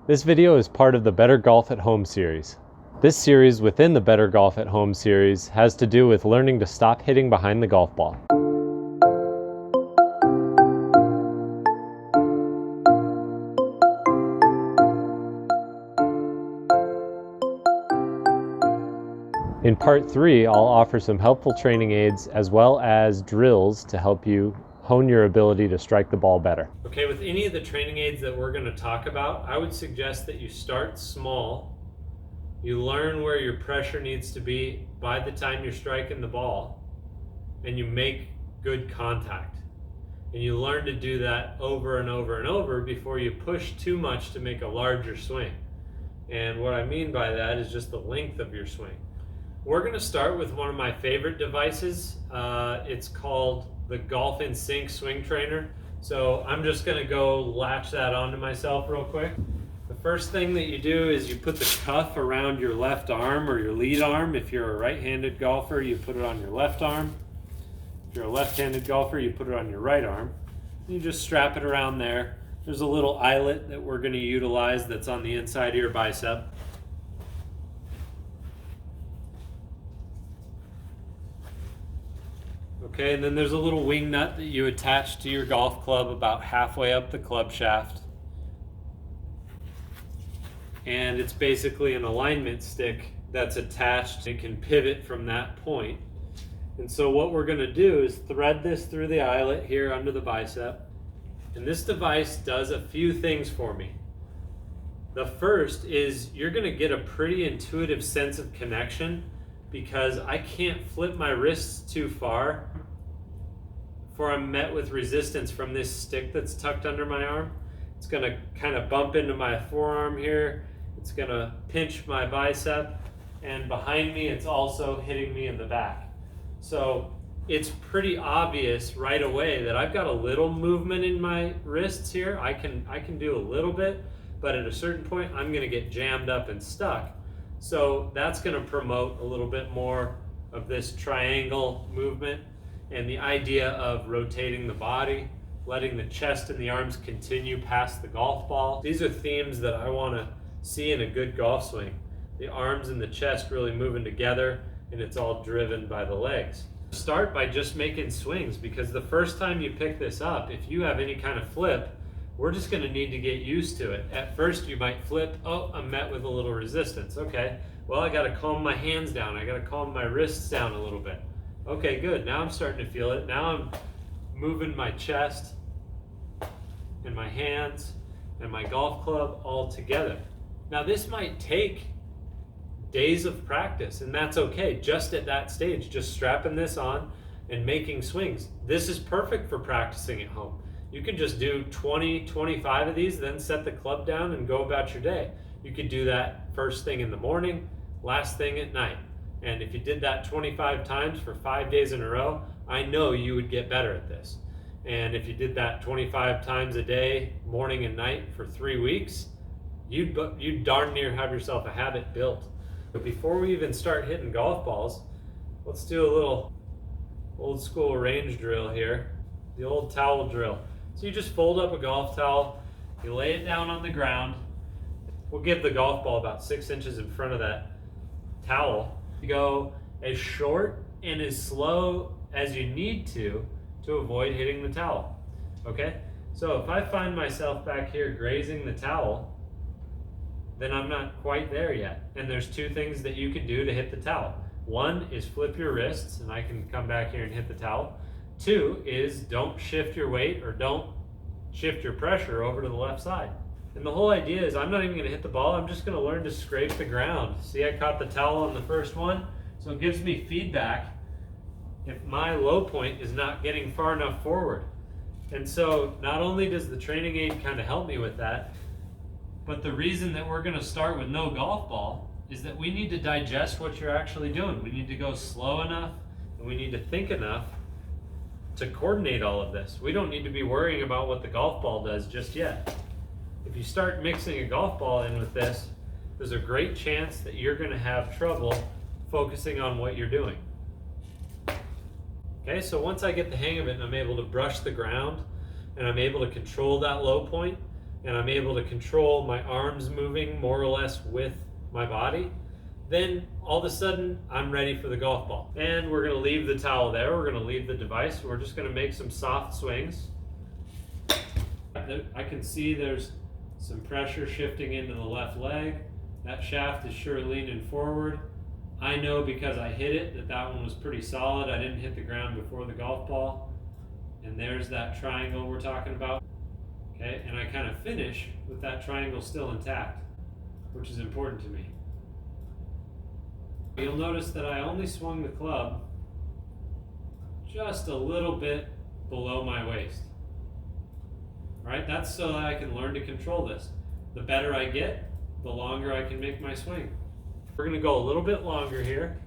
This video is part of the Better Golf at Home series. This series within the Better Golf at Home series has to do with learning to stop hitting behind the golf ball. In part 3, I'll offer some helpful training aids as well as drills to help you hone your ability to strike the ball better. Okay, with any of the training aids that we're going to talk about, I would suggest that you start small. You learn where your pressure needs to be by the time you're striking the ball, and you make good contact. And you learn to do that over and over and over before you push too much to make a larger swing. And what I mean by that is just the length of your swing. We're going to start with one of my favorite devices. It's called the NSYNC swing trainer. So I'm just going to go latch that onto myself real quick. The first thing that you do is you put the cuff around your left arm or your lead arm. If you're a right-handed golfer, you put it on your left arm. If you're a left-handed golfer, you put it on your right arm. You just strap it around there. There's a little eyelet that we're going to utilize that's on the inside of your bicep. Okay, and then there's a little wing nut that you attach to your golf club about halfway up the club shaft. And it's basically an alignment stick that's attached. It can pivot from that point. And so what we're going to do is thread this through the eyelet here under the bicep. And this device does a few things for me. The first is you're going to get a pretty intuitive sense of connection, because I can't flip my wrists too far before I'm met with resistance from this stick that's tucked under my arm. It's going to kind of bump into my forearm here. It's going to pinch my bicep, and behind me it's also hitting me in the back. So it's pretty obvious right away that I've got a little movement in my wrists here. I can do a little bit, but at a certain point I'm going to get jammed up and stuck. So that's going to promote a little bit more of this triangle movement and the idea of rotating the body, letting the chest and the arms continue past the golf ball. These are themes that I want to see in a good golf swing. The arms and the chest really moving together, and it's all driven by the legs. Start by just making swings, because the first time you pick this up, if you have any kind of flip, we're just going to need to get used to it. At first you might flip, oh, I'm met with a little resistance. Okay, well, I got to calm my hands down. I got to calm my wrists down a little bit. Okay, good. Now I'm starting to feel it. Now I'm moving my chest and my hands and my golf club all together. Now this might take days of practice, and that's okay. Just at that stage, just strapping this on and making swings. This is perfect for practicing at home. You can just do 20, 25 of these, then set the club down and go about your day. You could do that first thing in the morning, last thing at night. And if you did that 25 times for 5 days in a row, I know you would get better at this. And if you did that 25 times a day, morning and night for 3 weeks, you'd darn near have yourself a habit built. But before we even start hitting golf balls, let's do a little old school range drill here, the old towel drill. So you just fold up a golf towel, you lay it down on the ground. We'll give the golf ball about 6 inches in front of that towel. You go as short and as slow as you need to avoid hitting the towel. Okay? So if I find myself back here grazing the towel, then I'm not quite there yet. And there's 2 things that you can do to hit the towel. One is flip your wrists, and I can come back here and hit the towel. 2 is don't shift your weight or don't shift your pressure over to the left side. And the whole idea is I'm not even going to hit the ball. I'm just going to learn to scrape the ground. See, I caught the towel on the first one, so it gives me feedback if my low point is not getting far enough forward. And so not only does the training aid kind of help me with that, but the reason that we're going to start with no golf ball is that we need to digest what you're actually doing. We need to go slow enough, and we need to think enough to coordinate all of this. We don't need to be worrying about what the golf ball does just yet. If you start mixing a golf ball in with this, there's a great chance that you're going to have trouble focusing on what you're doing. Okay, so once I get the hang of it and I'm able to brush the ground and I'm able to control that low point and I'm able to control my arms moving more or less with my body, then all of a sudden I'm ready for the golf ball. And we're gonna leave the towel there, we're gonna leave the device, we're just gonna make some soft swings. I can see there's some pressure shifting into the left leg. That shaft is sure leaning forward. I know because I hit it that that one was pretty solid. I didn't hit the ground before the golf ball. And there's that triangle we're talking about. Okay, and I kind of finish with that triangle still intact, which is important to me. You'll notice that I only swung the club just a little bit below my waist. All right, that's so that I can learn to control this. The better I get, the longer I can make my swing. We're gonna go a little bit longer here.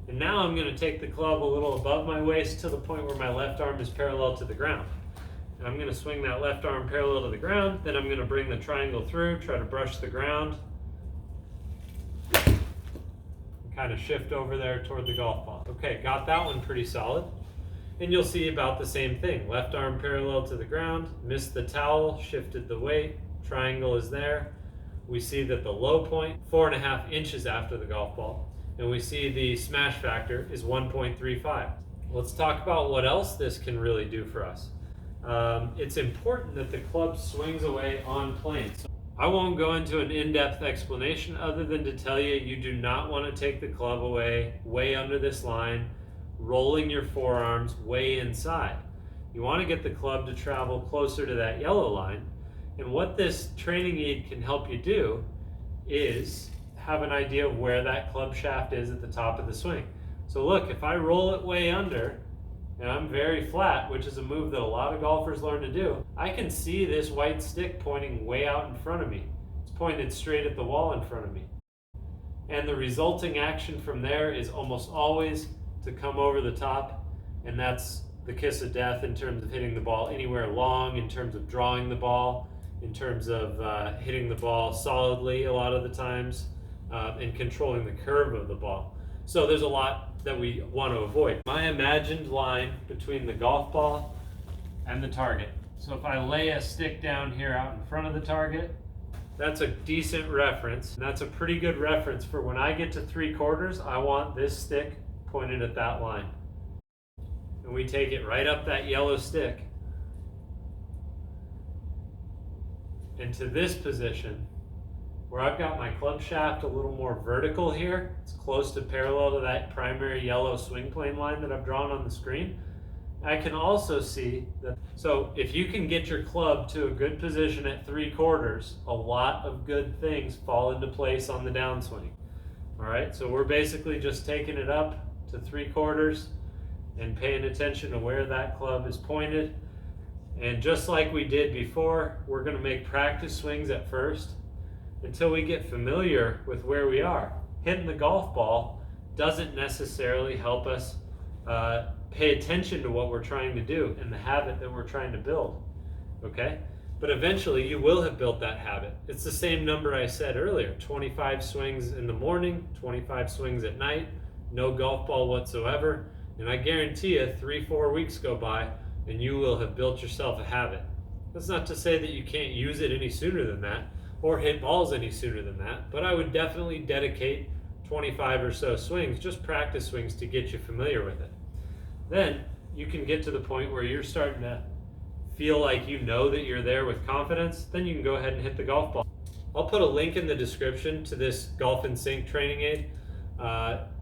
And now I'm gonna take the club a little above my waist to the point where my left arm is parallel to the ground. And I'm gonna swing that left arm parallel to the ground, then I'm gonna bring the triangle through, try to brush the ground, and kind of shift over there toward the golf ball. Okay, got that one pretty solid. And you'll see about the same thing. Left arm parallel to the ground, missed the towel, shifted the weight, triangle is there. We see that the low point, 4.5 inches after the golf ball, and we see the smash factor is 1.35. Let's talk about what else this can really do for us. It's important that the club swings away on plane. So I won't go into an in-depth explanation other than to tell you, you do not want to take the club away way under this line, rolling your forearms way inside. You want to get the club to travel closer to that yellow line. And what this training aid can help you do is have an idea of where that club shaft is at the top of the swing. So look, if I roll it way under and I'm very flat, which is a move that a lot of golfers learn to do, I can see this white stick pointing way out in front of me. It's pointed straight at the wall in front of me. And the resulting action from there is almost always to come over the top, and that's the kiss of death in terms of hitting the ball anywhere long, in terms of drawing the ball, in terms of hitting the ball solidly a lot of the times, and controlling the curve of the ball. So there's a lot that we want to avoid. My imagined line between the golf ball and the target. So if I lay a stick down here out in front of the target, that's a decent reference. And that's a pretty good reference for when I get to 3/4, I want this stick pointed at that line. And we take it right up that yellow stick into this position where I've got my club shaft a little more vertical here. It's close to parallel to that primary yellow swing plane line that I've drawn on the screen. I can also see that, so if you can get your club to a good position at 3/4, a lot of good things fall into place on the downswing. All right, so we're basically just taking it up to 3/4 and paying attention to where that club is pointed. And just like we did before, we're gonna make practice swings at first until we get familiar with where we are. Hitting the golf ball doesn't necessarily help us pay attention to what we're trying to do and the habit that we're trying to build, okay? But eventually you will have built that habit. It's the same number I said earlier, 25 swings in the morning, 25 swings at night, no golf ball whatsoever, and I guarantee you 3-4 weeks go by and you will have built yourself a habit. That's not to say that you can't use it any sooner than that or hit balls any sooner than that, but I would definitely dedicate 25 or so swings, just practice swings, to get you familiar with it. Then you can get to the point where you're starting to feel like you know that you're there with confidence, then you can go ahead and hit the golf ball. I'll put a link in the description to this Golf NSYNC training aid.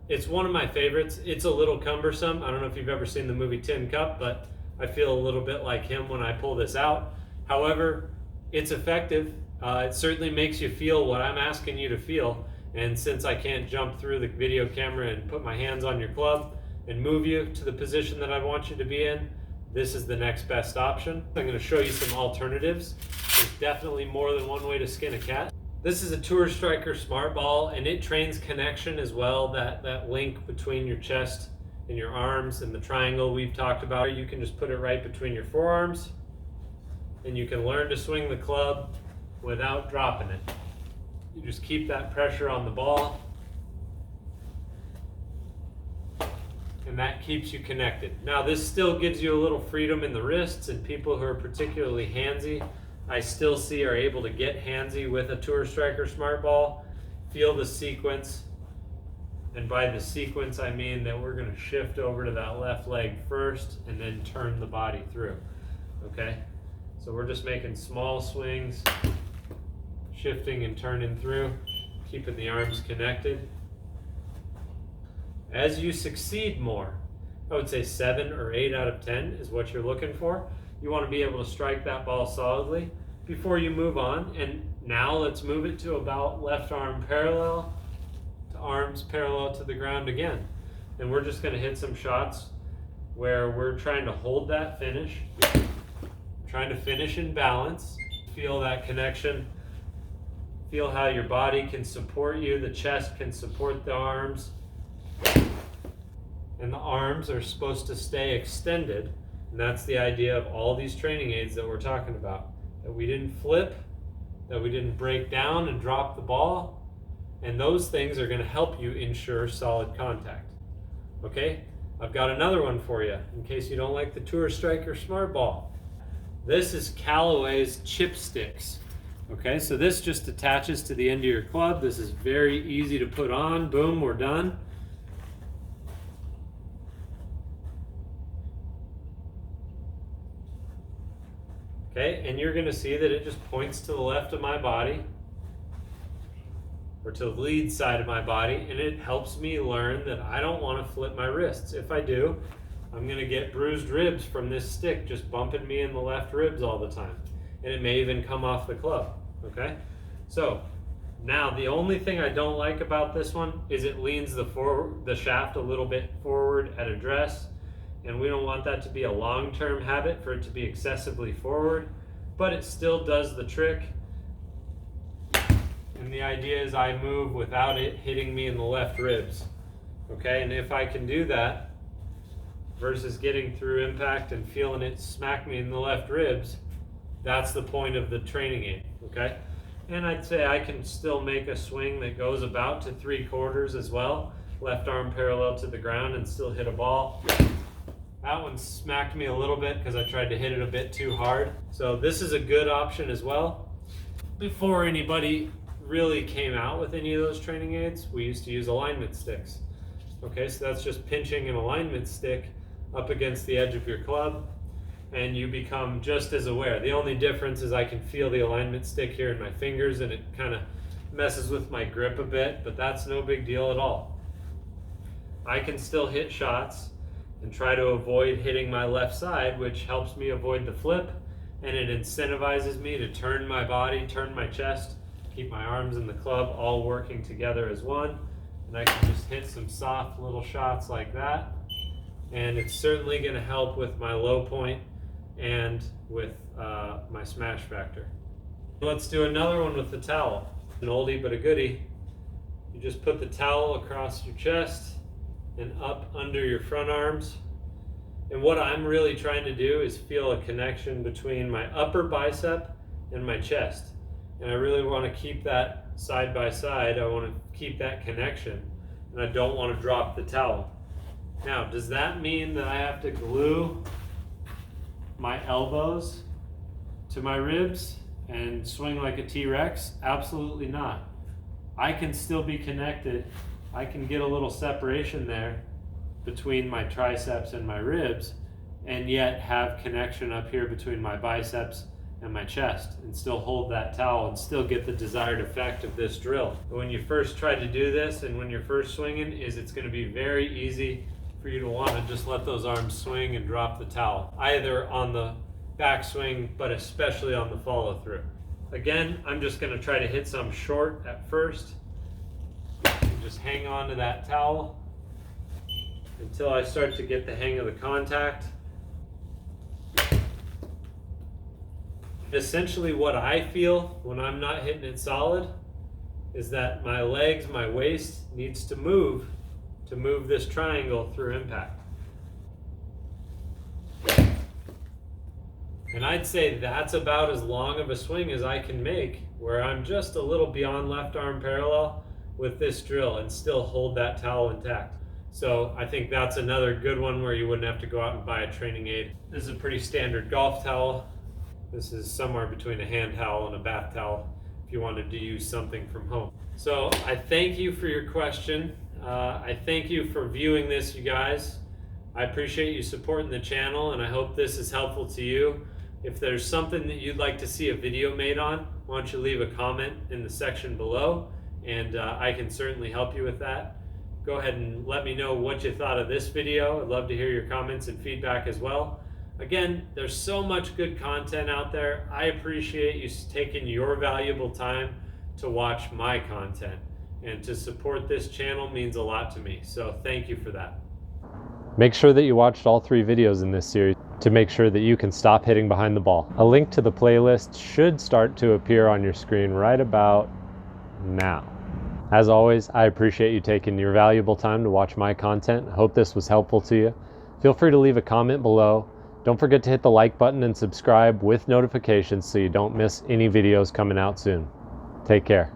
It's one of my favorites. It's a little cumbersome. I don't know if you've ever seen the movie Tin Cup, but I feel a little bit like him when I pull this out. However, it's effective. It certainly makes you feel what I'm asking you to feel. And since I can't jump through the video camera and put my hands on your club and move you to the position that I want you to be in, this is the next best option. I'm going to show you some alternatives. There's definitely more than one way to skin a cat. This is a Tour Striker Smart Ball, and it trains connection as well, that link between your chest and your arms and the triangle we've talked about. You can just put it right between your forearms, and you can learn to swing the club without dropping it. You just keep that pressure on the ball, and that keeps you connected. Now, this still gives you a little freedom in the wrists, and people who are particularly handsy I still see are able to get handsy with a Tour Striker Smart Ball. Feel the sequence. And by the sequence, I mean that we're going to shift over to that left leg first and then turn the body through. Okay? So we're just making small swings, shifting and turning through, keeping the arms connected. As you succeed more, I would say 7 or 8 out of 10 is what you're looking for. You want to be able to strike that ball solidly before you move on. And now let's move it to about left arm parallel to arms parallel to the ground again. And we're just going to hit some shots where we're trying to hold that finish, trying to finish in balance. Feel that connection. Feel how your body can support you. The chest can support the arms. And the arms are supposed to stay extended. And that's the idea of all these training aids that we're talking about. That we didn't flip, that we didn't break down and drop the ball. And those things are going to help you ensure solid contact. Okay? I've got another one for you in case you don't like the Tour Striker Smart Ball. This is Callaway's chipsticks. Okay, so this just attaches to the end of your club. This is very easy to put on. Boom, we're done. Okay, and you're going to see that it just points to the left of my body, or to the lead side of my body, and it helps me learn that I don't want to flip my wrists. If I do, I'm going to get bruised ribs from this stick just bumping me in the left ribs all the time. And it may even come off the club, okay? So, now the only thing I don't like about this one is it leans the shaft a little bit forward at address. And we don't want that to be a long-term habit for it to be excessively forward, but it still does the trick. And the idea is I move without it hitting me in the left ribs. Okay, and if I can do that versus getting through impact and feeling it smack me in the left ribs, that's the point of the training aid, okay? And I'd say I can still make a swing that goes about to 3/4 as well, left arm parallel to the ground, and still hit a ball. That one smacked me a little bit because I tried to hit it a bit too hard. So this is a good option as well. Before anybody really came out with any of those training aids, we used to use alignment sticks. Okay, so that's just pinching an alignment stick up against the edge of your club, and you become just as aware. The only difference is I can feel the alignment stick here in my fingers, and it kind of messes with my grip a bit, but that's no big deal at all. I can still hit shots and try to avoid hitting my left side, which helps me avoid the flip, and it incentivizes me to turn my body, turn my chest, keep my arms in the club all working together as one. And I can just hit some soft little shots like that. And it's certainly going to help with my low point and with my smash factor. Let's do another one with the towel. An oldie but a goodie. You just put the towel across your chest and up under your front arms. And what I'm really trying to do is feel a connection between my upper bicep and my chest. And I really want to keep that side by side. I want to keep that connection, and I don't want to drop the towel. Now, does that mean that I have to glue my elbows to my ribs and swing like a T-Rex? Absolutely not. I can still be connected. I can get a little separation there between my triceps and my ribs, and yet have connection up here between my biceps and my chest, and still hold that towel and still get the desired effect of this drill. But when you first try to do this and when you're first swinging, it's going to be very easy for you to want to just let those arms swing and drop the towel, either on the backswing, but especially on the follow through. Again, I'm just going to try to hit some short at first. Just hang on to that towel until I start to get the hang of the contact. Essentially what I feel when I'm not hitting it solid is that my legs, my waist needs to move this triangle through impact. And I'd say that's about as long of a swing as I can make, where I'm just a little beyond left arm parallel with this drill and still hold that towel intact. So I think that's another good one where you wouldn't have to go out and buy a training aid. This is a pretty standard golf towel. This is somewhere between a hand towel and a bath towel if you wanted to use something from home. So I thank you for your question. I thank you for viewing this, you guys. I appreciate you supporting the channel, and I hope this is helpful to you. If there's something that you'd like to see a video made on, why don't you leave a comment in the section below, and I can certainly help you with that. Go ahead and let me know what you thought of this video. I'd love to hear your comments and feedback as well. Again, there's so much good content out there. I appreciate you taking your valuable time to watch my content, and to support this channel means a lot to me. So thank you for that. Make sure that you watched all 3 videos in this series to make sure that you can stop hitting behind the ball. A link to the playlist should start to appear on your screen right about now. As always, I appreciate you taking your valuable time to watch my content. I hope this was helpful to you. Feel free to leave a comment below. Don't forget to hit the like button and subscribe with notifications so you don't miss any videos coming out soon. Take care.